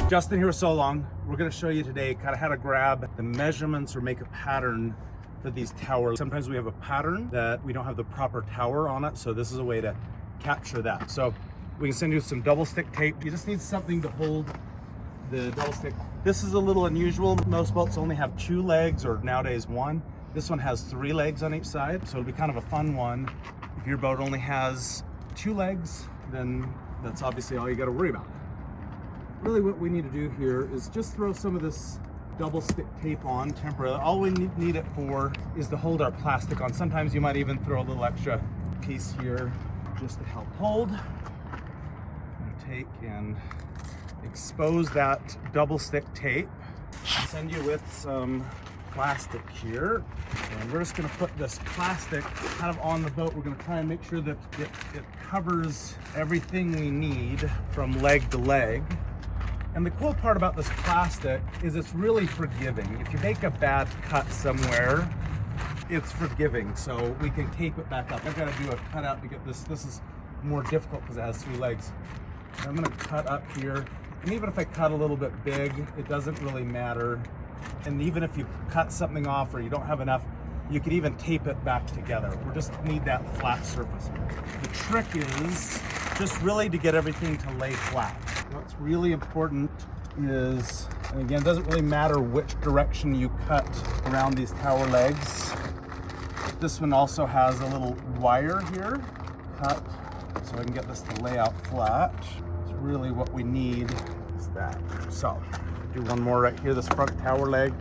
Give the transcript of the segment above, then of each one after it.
Justin here with So Long. We're going to show you today kind of how to grab the measurements or make a pattern for these towers. Sometimes we have a pattern that we don't have the proper tower on it, so this is a way to capture that. So we can send you some double stick tape. You just need something to hold the double stick. This is a little unusual. Most boats only have 2 legs, or nowadays 1. This one has 3 legs on each side, so it'll be kind of a fun one. If your boat only has 2 legs, then that's obviously all you got to worry about. Really what we need to do here is just throw some of this double stick tape on temporarily. All we need it for is to hold our plastic on. Sometimes you might even throw a little extra piece here just to help hold. I'm gonna take and expose that double stick tape. I'll send you with some plastic here, and we're just going to put this plastic kind of on the boat. We're going to try and make sure that it covers everything we need from leg to leg. And the cool part about this plastic is it's really forgiving. If you make a bad cut somewhere, it's forgiving, so we can tape it back up. I've got to do a cutout to get this. This is more difficult because it has 3 legs. I'm going to cut up here, and even if I cut a little bit big, it doesn't really matter. And even if you cut something off or you don't have enough, you could even tape it back together. We just need that flat surface. The trick is just really to get everything to lay flat. What's really important is, and again, it doesn't really matter which direction you cut around these tower legs. This one also has a little wire here, cut so I can get this to lay out flat. It's really what we need is that. So, do one more right here, this front tower leg.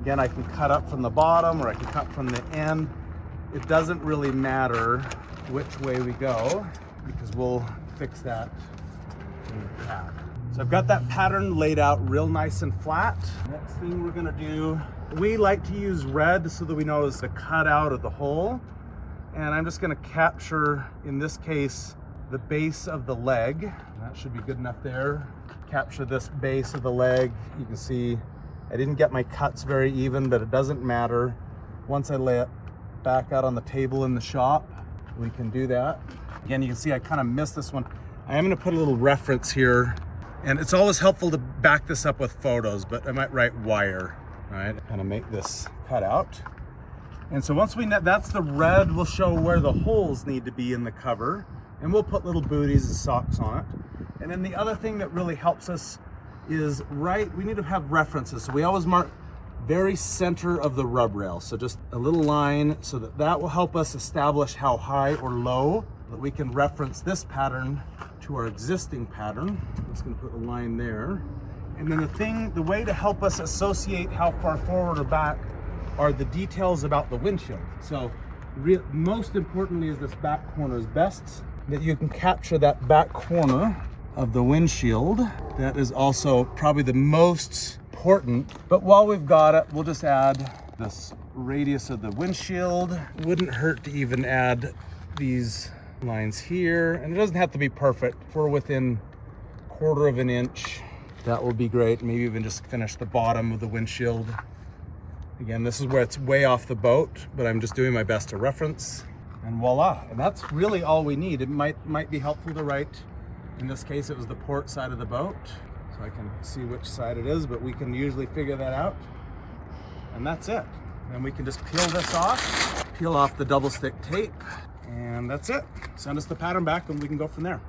Again, I can cut up from the bottom or I can cut from the end. It doesn't really matter which way we go because we'll fix that in the pack. So I've got that pattern laid out real nice and flat. Next thing we're gonna do, we like to use red so that we know is the cutout of the hole. And I'm just gonna capture, in this case, the base of the leg. That should be good enough there. Capture this base of the leg. You can see I didn't get my cuts very even, but it doesn't matter. Once I lay it back out on the table in the shop, we can do that. Again, you can see I kind of missed this one. I am going to put a little reference here, and it's always helpful to back this up with photos, but I might write wire, right? Kind of make this cut out. And so once we net, that's the red, will show where the holes need to be in the cover, and we'll put little booties and socks on it. And then the other thing that really helps us is we need to have references. So we always mark very center of the rub rail. So just a little line so that will help us establish how high or low that we can reference this pattern to our existing pattern. I'm just gonna put a line there. And then the way to help us associate how far forward or back are the details about the windshield. So most importantly is this back corner is best that you can capture that back corner of the windshield. That is also probably the most important. But while we've got it, we'll just add this radius of the windshield. Wouldn't hurt to even add these lines here. And it doesn't have to be perfect. If we're within 1/4 of an inch, that will be great. Maybe even just finish the bottom of the windshield. Again, this is where it's way off the boat, but I'm just doing my best to reference. And voila, and that's really all we need. It might be helpful to write, in this case it was the port side of the boat, so I can see which side it is, but we can usually figure that out. And that's it. Then we can just peel this off, peel off the double stick tape, and that's it. Send us the pattern back and we can go from there.